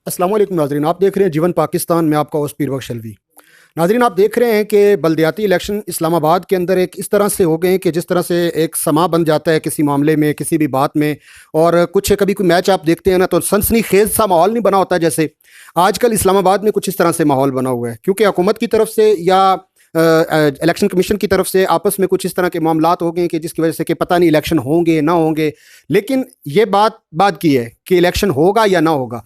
अस्सलाम वालेकुम नाज़रीन, आप देख रहे हैं जीवन पाकिस्तान में आपका होस्ट पीर बख्श अलवी। नाज़रीन, आप देख रहे हैं कि बल्दियाती इलेक्शन इस्लामाबाद के अंदर एक इस तरह से हो गए हैं कि जिस तरह से एक समा बन जाता है किसी मामले में, किसी भी बात में। और कुछ कभी कोई मैच आप देखते हैं ना, तो सनसनीखेज़ सा माहौल नहीं बना होता। जैसे आजकल इस्लामाबाद में कुछ इस तरह से माहौल बना हुआ है, क्योंकि हुकूमत की तरफ से या इलेक्शन कमीशन की तरफ से आपस में कुछ इस तरह के मामलात हो गए हैं कि जिसकी वजह से कि पता नहीं इलेक्शन होंगे ना होंगे। लेकिन ये बात की है कि इलेक्शन होगा या ना होगा।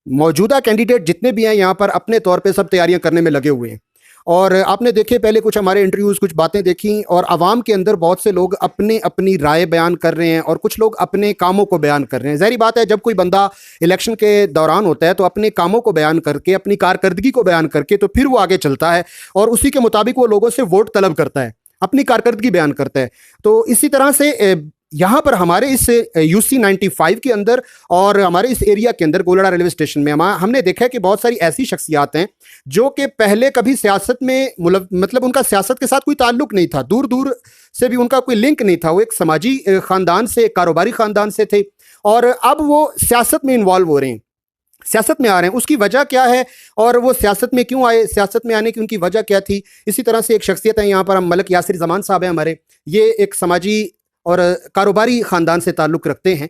मौजूदा कैंडिडेट जितने भी हैं यहाँ पर अपने तौर पे सब तैयारियां करने में लगे हुए हैं। और आपने देखे पहले कुछ हमारे इंटरव्यूज़, कुछ बातें देखी, और आवाम के अंदर बहुत से लोग अपने अपनी राय बयान कर रहे हैं और कुछ लोग अपने कामों को बयान कर रहे हैं। ज़ाहिर बात है, जब कोई बंदा इलेक्शन के दौरान होता है तो अपने कामों को बयान करके, अपनी कारकर्दगी को बयान करके तो फिर वो आगे चलता है और उसी के मुताबिक वो लोगों से वोट तलब करता है, अपनी कारकर्दगी बयान करता है। तो इसी तरह से यहाँ पर हमारे इस UC 95 के अंदर और हमारे इस एरिया के अंदर गोलड़ा रेलवे स्टेशन में हमने देखा है कि बहुत सारी ऐसी शख्सियात हैं जो कि पहले कभी सियासत में मतलब उनका सियासत के साथ कोई ताल्लुक नहीं था, दूर दूर से भी उनका कोई लिंक नहीं था। वो एक समाजी ख़ानदान से, कारोबारी ख़ानदान से थे, और अब वो सियासत में इन्वॉल्व हो रहे हैं, सियासत में आ रहे हैं। उसकी वजह क्या है और वो सियासत में क्यों आए, सियासत में आने की उनकी वजह क्या थी। इसी तरह से एक शख्सियत है यहाँ पर, हम मलिक यासिर जमान साहब हैं हमारे। ये एक समाजी और कारोबारी ख़ानदान से ताल्लुक़ रखते हैं,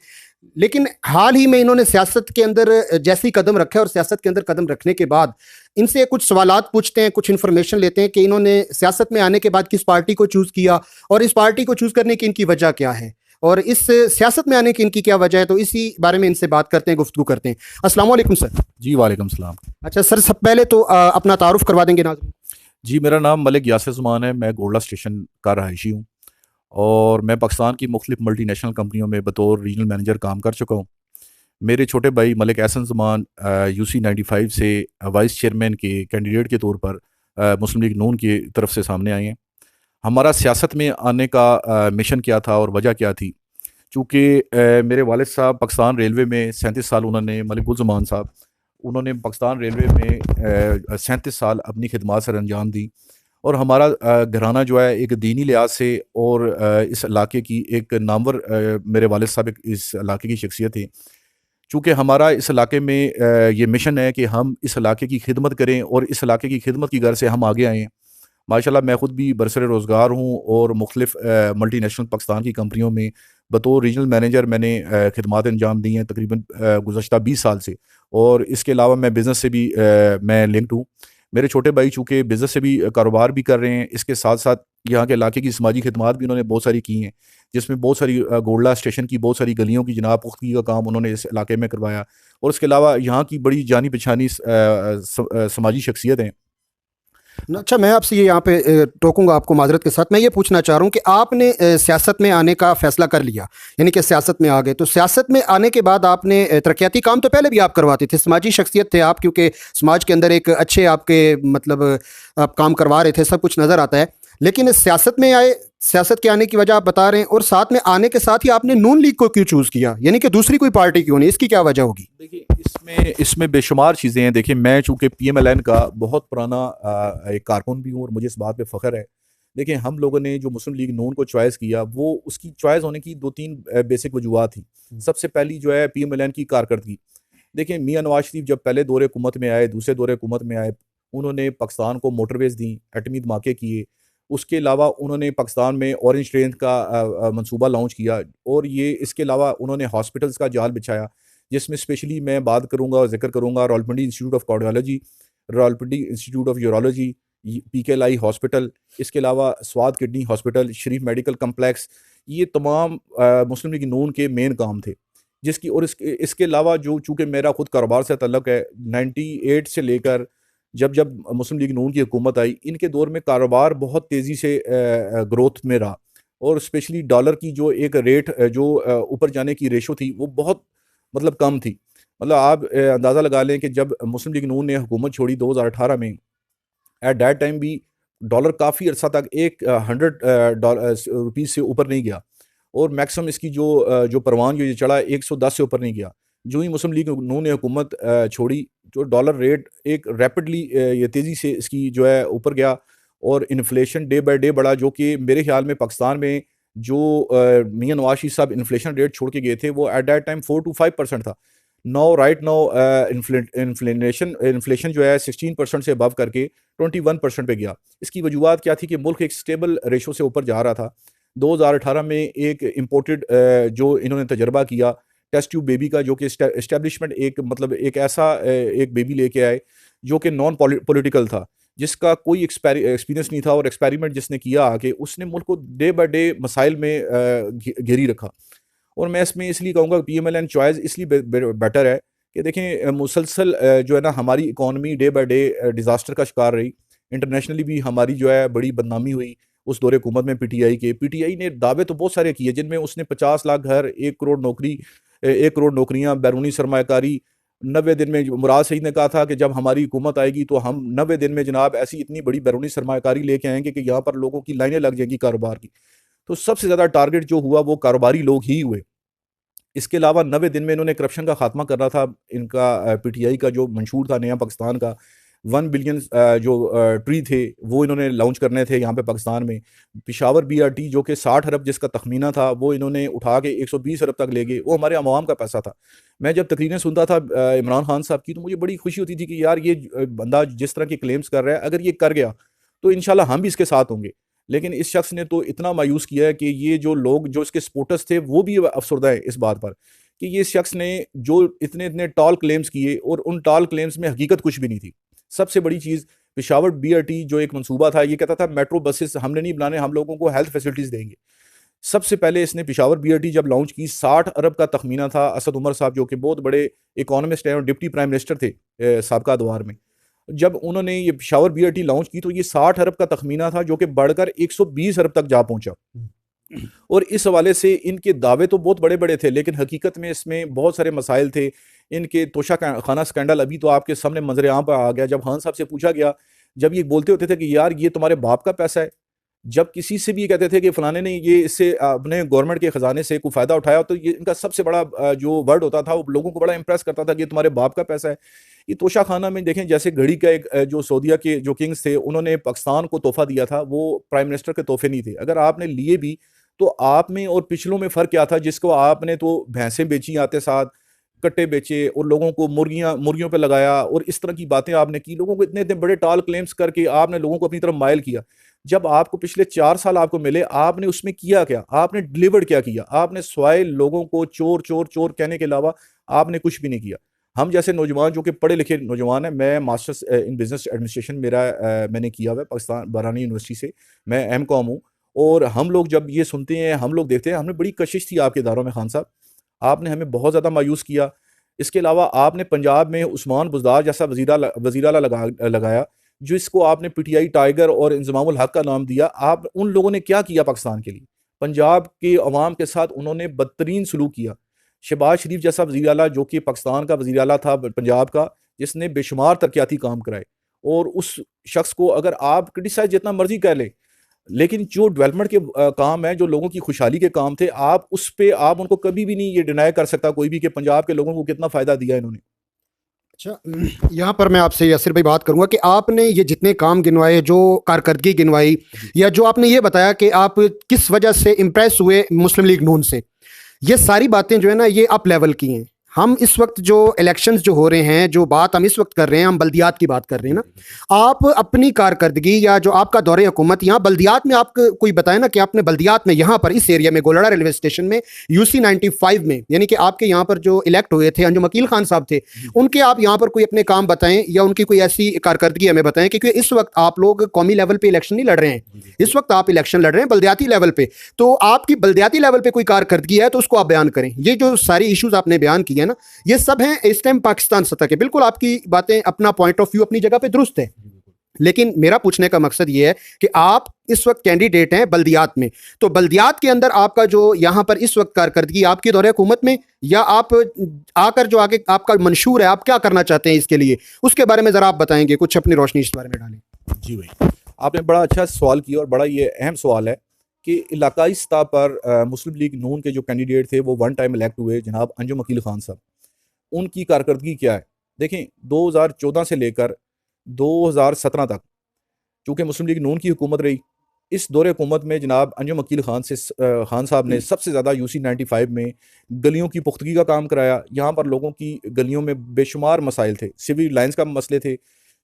लेकिन हाल ही में इन्होंने सियासत के अंदर जैसे ही कदम रखा, और सियासत के अंदर कदम रखने के बाद इनसे कुछ सवालात पूछते हैं, कुछ इन्फॉर्मेशन लेते हैं कि इन्होंने सियासत में आने के बाद किस पार्टी को चूज़ किया और इस पार्टी को चूज़ करने की इनकी वजह क्या है और इस सियासत में आने की इनकी क्या वजह है। तो इसी बारे में इनसे बात करते हैं, गुफ्तगू करते हैं। अस्सलाम वालेकुम सर। जी वालेकुम सलाम। अच्छा सर, सब पहले तो अपना तारुफ करवा देंगे नाज़रीन। जी, मेरा नाम मलिक यासिर ज़मान है। मैं गोल्डा स्टेशन का रहायशी हूँ और मैं पाकिस्तान की मुख्तलिफ मल्टीनेशनल कंपनियों में बतौर रीजनल मैनेजर काम कर चुका हूँ। मेरे छोटे भाई मलिक एहसन ज़मान UC 95 से वाइस चेयरमैन के कैंडिडेट के तौर पर मुस्लिम लीग नून की तरफ से सामने आए हैं। हमारा सियासत में आने का मिशन क्या था और वजह क्या थी? चूँकि मेरे वालिद साहब पाकिस्तान रेलवे में 37 साल, उन्होंने मलिकुल ज़मान साहब, उन्होंने पाकिस्तान रेलवे में 37 साल अपनी खिदमत सर अंजाम दी। और हमारा घराना जो है एक दीनी लिहाज से और इस इलाके की एक नामवर मेरे वालिद साहब एक इस इलाके की शख्सियत है। चूँकि हमारा इस इलाके में ये मिशन है कि हम इस इलाके की खिदमत करें और इस इलाके की खिदमत की गर्ज से हम आगे आए हैं। माशाल्लाह मैं ख़ुद भी बरसर रोज़गार हूँ और मुख्तलिफ मल्टीनेशनल पाकिस्तान की कंपनियों में बतौर रीजनल मैनेजर मैंने खिदमत अंजाम दी हैं तकरीबन गुज़श्ता 20 साल से। और इसके अलावा मैं बिज़नेस से भी मैं लिंक्ड हूँ। मेरे छोटे भाई चूँकि बिज़नेस से भी कारोबार भी कर रहे हैं, इसके साथ साथ यहाँ के इलाके की समाजी खिदमत भी उन्होंने बहुत सारी की हैं, जिसमें बहुत सारी गोल्डा स्टेशन की बहुत सारी गलियों की जनाब पुख्तगी का काम उन्होंने इस इलाके में करवाया। और उसके अलावा यहाँ की बड़ी जानी पहचानी समाजी शख्सियत हैं। अच्छा, मैं आपसे ये यहाँ पे टोकूंगा आपको माजरत के साथ। मैं ये पूछना चाह रहा हूँ कि आपने सियासत में आने का फ़ैसला कर लिया, यानी कि सियासत में आ गए, तो सियासत में आने के बाद आपने तरक्याती काम तो पहले भी आप करवाते थे, समाजी शख्सियत थे आप, क्योंकि समाज के अंदर एक अच्छे आपके मतलब आप काम करवा रहे थे, सब कुछ नज़र आता है। लेकिन सियासत में आए, सियासत के आने की वजह आप बता रहे हैं, और साथ में आने के साथ ही आपने नून लीग को क्यों चूज़ किया, यानी कि दूसरी कोई पार्टी क्यों नहीं, इसकी क्या वजह होगी? देखिए, इसमें बेशुमार चीज़ें हैं। देखिए, मैं चूँकि PMLN का बहुत पुराना एक कारकुन भी हूँ और मुझे इस बात पे फ़ख्र है। देखिए, हम लोगों ने जो मुस्लिम लीग नून को चॉइस किया, वो उसकी चॉइस होने की 2-3 बेसिक वजूहात थी। सबसे पहली जो है PMLN की कारकर्दगी। देखिए, मियाँ नवाज़ शरीफ जब पहले दौरे हुकूमत में आए, दूसरे दौरे हुकूमत में आए, उन्होंने पाकिस्तान को मोटरवेज़ दी, एटमी धमाके किए। उसके अलावा उन्होंने पाकिस्तान में ऑरेंज ट्रेन का मंसूबा लॉन्च किया, और ये इसके अलावा उन्होंने हॉस्पिटल्स का जाल बिछाया, जिसमें स्पेशली मैं बात करूँगा और ज़िक्र करूँगा Rawalpindi institute of cardiology, Rawalpindi institute of urology, PKLI hospital, इसके अलावा स्वाद किडनी हॉस्पिटल, शरीफ मेडिकल कम्प्लेक्स। ये तमाम मुस्लिम लीग नून के मेन काम थे। जिसकी और इसके अलावा जो चूँकि मेरा ख़ुद कारोबार से तल्लुक़ है, 98 से लेकर जब जब मुस्लिम लीग नून की हुकूमत आई, इनके दौर में कारोबार बहुत तेज़ी से ग्रोथ में रहा। और स्पेशली डॉलर की जो एक रेट जो ऊपर जाने की रेशो थी, वो बहुत मतलब कम थी। मतलब आप अंदाज़ा लगा लें कि जब मुस्लिम लीग नून ने हुकूमत छोड़ी 2018 में, एट दैट टाइम भी डॉलर काफ़ी अर्सा तक एक 100 रुपीज़ से ऊपर नहीं गया, और मैक्सिमम इसकी जो परवान जो ये चढ़ा 110 से ऊपर नहीं गया। जो ही मुस्लिम लीग नून ने हुकूमत छोड़ी, जो डॉलर रेट एक रैपिडली ये तेज़ी से इसकी जो है ऊपर गया, और इन्फ्लेशन डे बाय डे बढ़ा, जो कि मेरे ख्याल में पाकिस्तान में जो मियाँ नवाज शरीफ साहब इन्फ्लेशन रेट छोड़ के गए थे, वो एट दैट टाइम 4 to 5% था। इन्फ्लेशन जो है 16% से अबव करके 21% पे गया। इसकी वजूहत क्या थी कि मुल्क एक स्टेबल रेशो से ऊपर जा रहा था। 2018 में एक इम्पोर्टेड जो इन्होंने तजर्बा किया टेस्ट ट्यूब बेबी का, जो कि इस्टेब्लिशमेंट एक मतलब एक ऐसा एक बेबी लेके आए जो कि नॉन पॉलिटिकल था, जिसका कोई एक्सपीरियंस नहीं था, और एक्सपेरिमेंट जिसने किया आके उसने मुल्क को डे बाय डे मसाइल में घेरी रखा। और मैं इसमें इसलिए कहूँगा PMLN चॉइस इसलिए बेटर है कि देखें मुसलसल जो है ना हमारी economy day by day disaster का शिकार रही। इंटरनेशनली भी हमारी जो है बड़ी बदनामी हुई उस दौरे हुकूमत में। PTI ने दावे तो बहुत सारे किए, जिनमें उसने 50 लाख घर, 1 करोड़ नौकरी, 1 करोड़ नौकरियाँ, बैरूनी सरमाकारी। 90 दिन में मुराद सईद ने कहा था कि जब हमारी हुकूमत आएगी तो हम 90 दिन में जनाब ऐसी इतनी बड़ी बैरूनी सरमाकारी लेके आएंगे कि यहाँ पर लोगों की लाइनें लग जाएंगी कारोबार की। तो सबसे ज़्यादा टारगेट जो हुआ वो कारोबारी लोग ही हुए। इसके अलावा 90 दिन में इन्होंने करप्शन का खात्मा करना था। इनका PTI का जो मंशूर था नया पाकिस्तान का, 1 बिलियन जो ट्री थे वो इन्होंने लॉन्च करने थे यहाँ पे पाकिस्तान में। पिशावर BRT जो कि 60 अरब जिसका तखमीना था वो इन्होंने उठा के 120 अरब तक ले गए। वो हमारे अवाम का पैसा था। मैं जब तकरीरें सुनता था इमरान खान साहब की, तो मुझे बड़ी खुशी होती थी कि यार ये बंदा जिस तरह के क्लेम्स कर रहा है, अगर ये कर गया तो इंशाल्लाह हम भी इसके साथ होंगे। लेकिन इस शख्स ने तो इतना मायूस किया है कि ये जो लोग जो इसके सपोर्टर्स थे वो भी अफसरदा है इस बात पर कि ये शख्स ने जो इतने इतने टॉल क्लेम्स किए और उन टॉल क्लेम्स में हकीकत कुछ भी नहीं थी। सबसे बड़ी चीज़, पिशावर BRT जो एक मंसूबा था, ये कहता था मेट्रो बसेस हमने नहीं बनाने, हम लोगों को हेल्थ फैसिलिटीज़ देंगे। सबसे पहले इसने पिशावर BRT जब लॉन्च की, 60 अरब का तखमीना था। असद उमर साहब जो कि बहुत बड़े इकोनॉमिस्ट हैं और डिप्टी प्राइम मिनिस्टर थे साबका दौर में, जब उन्होंने ये पिशावर BRT लॉन्च की तो ये 60 अरब का तखमीना था जो कि बढ़कर 120 अरब तक जा पहुंचा। और इस हवाले से इनके दावे तो बहुत बड़े बड़े थे, लेकिन हकीकत में इसमें बहुत सारे मसाइल थे। इनके तोशा खाना स्कैंडल अभी तो आपके सामने मंजर आम पर आ गया। जब खान साहब से पूछा गया, जब ये बोलते होते थे कि यार ये तुम्हारे बाप का पैसा है, जब किसी से भी ये कहते थे कि फलाने ने ये इससे अपने गवर्नमेंट के खजाने से कोई फायदा उठाया, तो ये इनका सबसे बड़ा जो वर्ड होता था वो लोगों को बड़ा इंप्रेस करता था कि ये तुम्हारे बाप का पैसा है। ये तोशा खाना में देखें, जैसे घड़ी का एक जो सऊदीया के जो किंग्स थे उन्होंने पाकिस्तान को तोहफा दिया था, वो प्राइम मिनिस्टर के तोहफे नहीं थे। अगर आपने लिए भी तो आप में और पिछलों में फ़र्क क्या था, जिसको आपने तो भैंसें बेची आते साथ, कट्टे बेचे और लोगों को मुर्गियों पे लगाया और इस तरह की बातें आपने की। लोगों को इतने इतने बड़े टाल क्लेम्स करके आपने लोगों को अपनी तरफ माइल किया। जब आपको पिछले 4 साल आपको मिले, आपने उसमें किया क्या? आपने डिलीवर्ड क्या किया? आपने स्वाय लोगों को चोर चोर चोर कहने के अलावा आपने कुछ भी नहीं किया। हम जैसे नौजवान जो कि पढ़े लिखे नौजवान हैं, मैं मास्टर्स इन बिजनेस एडमिनिस्ट्रेशन मेरा मैंने किया हुआ है पाकिस्तान बरानी यूनिवर्सिटी से, मैं M.Com हूँ। और हम लोग जब ये सुनते हैं, हम लोग देखते हैं, हमने बड़ी कशिश थी आपके इदारों में खान साहब, आपने हमें बहुत ज़्यादा मायूस किया। इसके अलावा आपने पंजाब में उस्मान बुज़दार जैसा वज़ीर आला लगाया, जिसको आपने PTI टाइगर और इंज़माम उल हक का नाम दिया। आप उन लोगों ने क्या किया पाकिस्तान के लिए? पंजाब के अवाम के साथ उन्होंने बदतरीन सलूक किया। शहबाज शरीफ जैसा वज़ीर आला जो कि पाकिस्तान का वज़ीर आला था पंजाब का, जिसने बेशुमार तरक्याती काम कराए, और उस शख्स को अगर आप क्रिटिसाइज़ जितना मर्ज़ी कर लें, लेकिन जो डेवलपमेंट के काम है, जो लोगों की खुशहाली के काम थे, आप उस पे आप उनको कभी भी नहीं ये डिनाई कर सकता कोई भी कि पंजाब के लोगों को कितना फ़ायदा दिया इन्होंने। अच्छा, यहाँ पर मैं आपसे यासिर भाई बात करूँगा कि आपने ये जितने काम गिनवाए, जो कारकर्दगी गिनवाई, या जो आपने ये बताया कि आप किस वजह से इम्प्रेस हुए मुस्लिम लीग नून से, ये सारी बातें जो है ना ये अप लेवल की हैं। हम इस वक्त जो इलेक्शंस जो हो रहे हैं, जो बात हम इस वक्त कर रहे हैं, हम बल्दियात की बात कर रहे हैं ना। आप अपनी कारकर्दगी या जो आपका दौरे हुकूमत यहाँ बल्दियात में, आप कोई बताए ना कि आपने बल्दियात में यहाँ पर इस एरिया में गोलड़ा रेलवे स्टेशन में UC 95 में, यानी कि आपके यहाँ पर जो इलेक्ट हुए थे अंजुम अकील खान साहब थे, उनके आप यहाँ पर कोई अपने काम बताएं या उनकी कोई ऐसी कारकर्दगी हमें बताएं, क्योंकि इस वक्त आप लोग कौमी लेवल पे इलेक्शन नहीं लड़ रहे हैं, इस वक्त आप इलेक्शन लड़ रहे हैं बल्दियाती लेवल पे। तो आपकी बल्दियाती लेवल पे कोई कारकर्दगी है तो उसको आप बयान करें। ये जो सारी इश्यूज आपने बयान किए ना, ये सब हैं इस टाइम पाकिस्तान सतह के। बिल्कुल आपकी बातें, अपना पॉइंट ऑफ व्यू अपनी जगह पे दुरुस्त है, लेकिन मेरा पूछने का मकसद ये है कि आप इस वक्त कैंडिडेट हैं बल्दियात में, तो बल्दियात के अंदर आपका जो यहाँ पर इस वक्त कारकर्दगी आपके दौरे हुकूमत में, या आप आकर जो आगे आपका मंशूर है, आप क्या करना चाहते हैं इसके लिए, उसके बारे में ज़रा आप बताएंगे, कुछ अपनी रोशनी इस बारे में डालें। जी भाई, आपने बड़ा अच्छा सवाल किया और बड़ा ये अहम सवाल है कि इलाकाई सतह पर मुस्लिम लीग नून के जो कैंडिडेट थे वो 1 टाइम इलेक्ट हुए, जनाब अंजुम अकील खान साहब। उनकी कारकर्दगी क्या है? देखें, 2014 से लेकर 2017 तक चूँकि मुस्लिम लीग नून की हुकूमत रही, इस दौरे हुकूमत में जनाब अंजुम अकील खान साहब ने सबसे ज़्यादा UC-95 में गलियों की पुख्तगी का काम कराया। यहाँ पर लोगों की गलियों में बेशुमार मसाइल थे, सिविल लाइंस का मसले थे,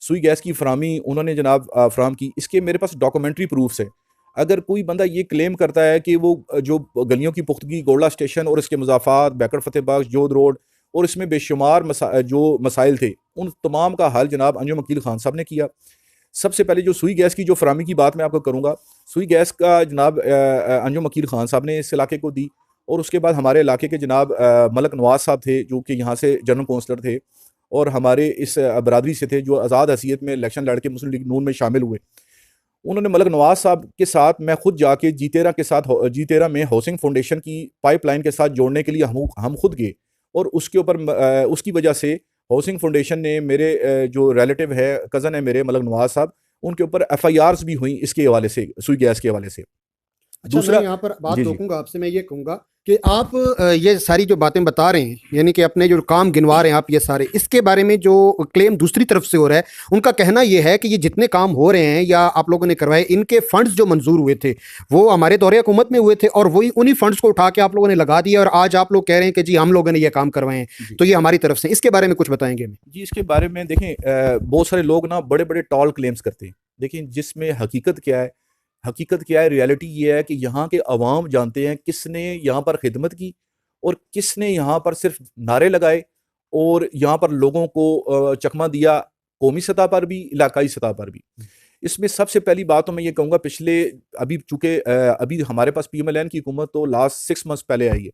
सुई गैस की फरामी उन्होंने जनाब फराम की। इसके मेरे पास डॉक्यूमेंट्री प्रूफ्स है। अगर कोई बंदा ये क्लेम करता है कि वो जो गलियों की पुख्तगी गोल्डा स्टेशन और इसके मुजाफात बैकड़ फतेह बख्श जोध रोड और इसमें बेशुमार जो मसाइल थे, उन तमाम का हल जनाब अंजुम अकील खान साहब ने किया। सबसे पहले जो सुई गैस की जो फरामी की बात मैं आपको करूँगा, सुई गैस का जनाब अंजुम अकील खान साहब ने इस इलाके को दी। और उसके बाद हमारे इलाके के जनाब मलक नवाज साहब थे, जो कि यहाँ से जनरल कौंसलर थे और हमारे इस बरादरी से थे, जो आज़ाद हैसियत में इलेक्शन लड़ के मुस्लिम लीग नून में शामिल हुए। उन्होंने मलक नवाज साहब के साथ मैं खुद जाके जी13 में हाउसिंग फाउंडेशन की पाइपलाइन के साथ जोड़ने के लिए हम खुद गए। और उसके ऊपर उसकी वजह से हाउसिंग फाउंडेशन ने मेरे जो रिलेटिव है, कज़न है मेरे मलक नवाज साहब, उनके ऊपर FIRs भी हुई इसके हवाले से, सुई गैस के हवाले से। अच्छा, मैं दूसरा, यहाँ पर बात जी जी रोकूंगा आपसे। मैं ये कहूँगा कि आप ये सारी जो बातें बता रहे हैं, यानी कि अपने जो काम गिनवा रहे हैं आप ये सारे, इसके बारे में जो क्लेम दूसरी तरफ से हो रहा है, उनका कहना ये है कि ये जितने काम हो रहे हैं या आप लोगों ने करवाए, इनके फंड्स जो मंजूर हुए थे वो हमारे दौरे हुकूमत में हुए थे और वही उन्हीं फंड्स को उठा के आप लोगों ने लगा दिया और आज आप लोग कह रहे हैं कि जी हम लोगों ने ये काम करवाए हैं, जी तो ये हमारी तरफ से। इसके बारे में कुछ बताएंगे हमें? जी इसके बारे में देखें, बहुत सारे लोग ना बड़े बड़े टॉल क्लेम्स करते हैं। लेकिन जिसमें हकीकत क्या है, रियलिटी ये है कि यहाँ के अवाम जानते हैं किसने यहाँ पर खिदमत की और किसने यहाँ पर सिर्फ नारे लगाए और यहाँ पर लोगों को चकमा दिया, कौमी सतह पर भी, इलाकाई सतह पर भी। इसमें सबसे पहली बात तो मैं ये कहूँगा, पिछले अभी चूंकि अभी हमारे पास PMLN की हुकूमत तो लास्ट 6 मंथ्स पहले आई है।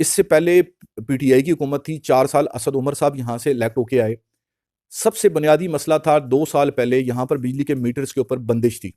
इससे पहले PTI की हुकूमत थी, 4 साल असद उमर साहब यहाँ से इलेक्ट होके आए। सबसे बुनियादी मसला था, 2 साल पहले यहाँ पर बिजली के मीटर्स के ऊपर बंदिश थी।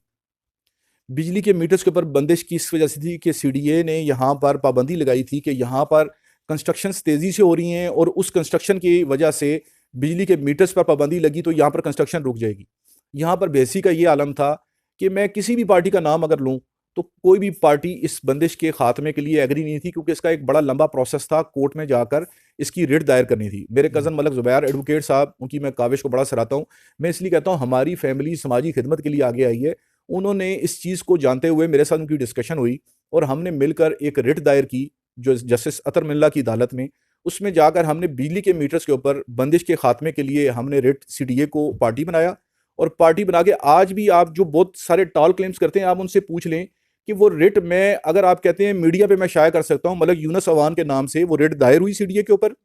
बिजली के मीटर्स के ऊपर बंदिश की इस वजह से थी कि CDA ने यहाँ पर पाबंदी लगाई थी कि यहाँ पर कंस्ट्रक्शंस तेज़ी से हो रही हैं और उस कंस्ट्रक्शन की वजह से बिजली के मीटर्स पर पाबंदी लगी तो यहाँ पर कंस्ट्रक्शन रुक जाएगी। यहाँ पर बेसी का ये आलम था कि मैं किसी भी पार्टी का नाम अगर लूँ तो कोई भी पार्टी इस बंदिश के खात्मे के लिए एग्री नहीं थी, क्योंकि इसका एक बड़ा लंबा प्रोसेस था, कोर्ट में जाकर इसकी रिट दायर करनी थी। मेरे कज़न मलक ज़ुबैर एडवोकेट साहब, उनकी मैं काविश को बड़ा सराहता हूँ। मैं इसलिए कहता हूँ हमारी फैमिली समाजी खिदमत के लिए आगे आई है। उन्होंने इस चीज़ को जानते हुए मेरे साथ उनकी डिस्कशन हुई और हमने मिलकर एक रिट दायर की जो जस्टिस अतर मिल्ला की अदालत में। उसमें जाकर हमने बिजली के मीटर्स के ऊपर बंदिश के खात्मे के लिए हमने रिट CDA को पार्टी बनाया और पार्टी बना के आज भी आप जो बहुत सारे टॉल क्लेम्स करते हैं, आप उनसे पूछ लें कि वो रिट में, अगर आप कहते हैं मीडिया पे मैं शाया कर सकता हूँ, मलक यूनुस अवान के नाम से वो रिट दायर हुई CDA के ऊपर।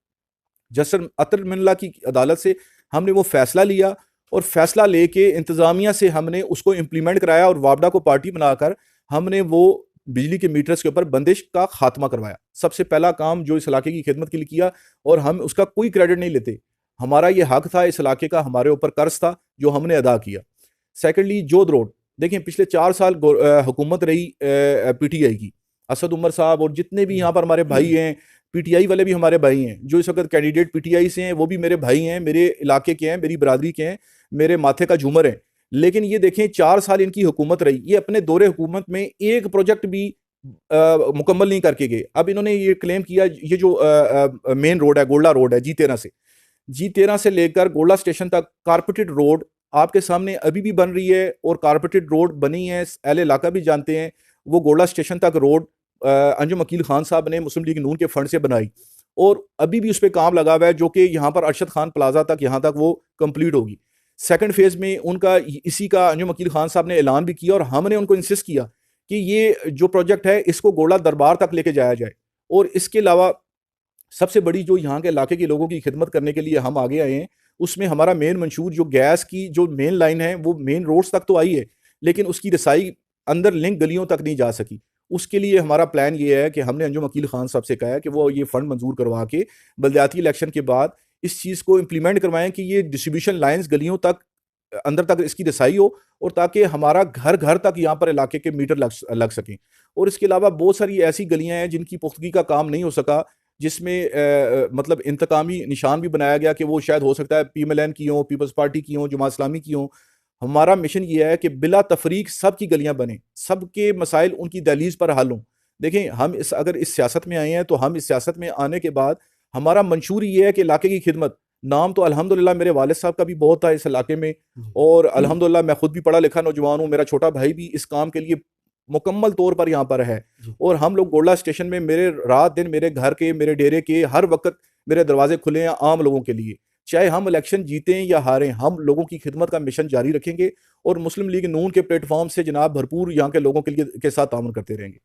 जस्टिस अतर मिल्ला की अदालत से हमने वो फैसला लिया और फैसला लेके इंतज़ामिया से हमने उसको इम्प्लीमेंट कराया और वापडा को पार्टी बनाकर हमने वो बिजली के मीटर्स के ऊपर बंदिश का खात्मा करवाया। सबसे पहला काम जो इस इलाके की खिदमत के लिए किया, और हम उसका कोई क्रेडिट नहीं लेते, हमारा ये हक था, इस इलाके का हमारे ऊपर कर्ज था जो हमने अदा किया। सेकेंडली, जोध रोड, देखें पिछले 4 साल हुकूमत रही PTI की, असद उमर साहब और जितने भी यहाँ पर हमारे भाई हैं, PTI वाले भी हमारे भाई हैं, जो इस वक्त कैंडिडेट PTI से हैं वो भी मेरे भाई हैं, मेरे इलाके के हैं, मेरी बरादरी के हैं, मेरे माथे का झूमर हैं। लेकिन ये देखें 4 साल इनकी हुकूमत रही, ये अपने दौरे हुकूमत में एक प्रोजेक्ट भी मुकम्मल नहीं करके गए। अब इन्होंने ये क्लेम किया, ये जो मेन रोड है, गोल्डा रोड है, जी13 से लेकर गोल्डा स्टेशन तक कारपेटेड रोड आपके सामने अभी भी बन रही है और कारपेटेड रोड बनी है, अहले इलाका भी जानते हैं। वो गोल्डा स्टेशन तक रोड अंजुम अकील खान साहब ने मुस्लिम लीग नून के फंड से बनाई और अभी भी उस पर काम लगा हुआ है, जो कि यहाँ पर अरशद खान प्लाजा तक, यहाँ तक वो कंप्लीट होगी। सेकंड फेज में उनका इसी का अंजुम अकील खान साहब ने ऐलान भी किया और हमने उनको इंसिस्ट किया कि ये जो प्रोजेक्ट है इसको गोला दरबार तक लेके जाया जाए। और इसके अलावा सबसे बड़ी जो यहाँ के इलाके के लोगों की खिदमत करने के लिए हम आगे आए हैं, उसमें हमारा मेन मंशूर जो गैस की जो मेन लाइन है वो मेन रोड्स तक तो आई है, लेकिन उसकी रसाई अंदर लिंक गलियों तक नहीं जा सकी। उसके लिए हमारा प्लान ये है कि हमने अंजुम अकील खान साहब से कहा है कि वो ये फंड मंजूर करवा के बलदियाती इलेक्शन के बाद इस चीज़ को इम्प्लीमेंट करवाएं कि ये डिस्ट्रीब्यूशन लाइन्स गलियों तक, अंदर तक इसकी रसाई हो और ताकि हमारा घर घर तक यहाँ पर इलाके के मीटर लग सकें। और इसके अलावा बहुत सारी ऐसी गलियाँ हैं जिनकी पुख्तगी का काम नहीं हो सका, जिसमें मतलब इंतकामी निशान भी बनाया गया कि वो शायद हो सकता है PMLN की हों, पीपल्स पार्टी की हों, जमात इस्लामी की हों। हमारा मिशन ये है कि बिला तफरीक सब की गलियां बने, सबके मसाइल उनकी दहलीज पर हल हों। देखें, हम अगर इस सियासत में आए हैं तो हम इस सियासत में आने के बाद हमारा मंशूर ये है कि इलाके की खिदमत, नाम तो अल्हम्दुलिल्लाह मेरे वालिद साहब का भी बहुत था इस इलाके में, जी। और अल्हम्दुलिल्लाह मैं खुद भी पढ़ा लिखा नौजवान हूँ, मेरा छोटा भाई भी इस काम के लिए मुकम्मल तौर पर यहाँ पर है। जी। और हम लोग गोल्डा स्टेशन में, मेरे रात दिन मेरे घर के, मेरे डेरे के हर वक्त मेरे दरवाजे खुले हैं आम लोगों के लिए। चाहे हम इलेक्शन जीतें या हारें, हम लोगों की खिदमत का मिशन जारी रखेंगे और मुस्लिम लीग नून के प्लेटफॉर्म से जनाब भरपूर यहाँ के लोगों के लिए के साथ ताउन करते रहेंगे।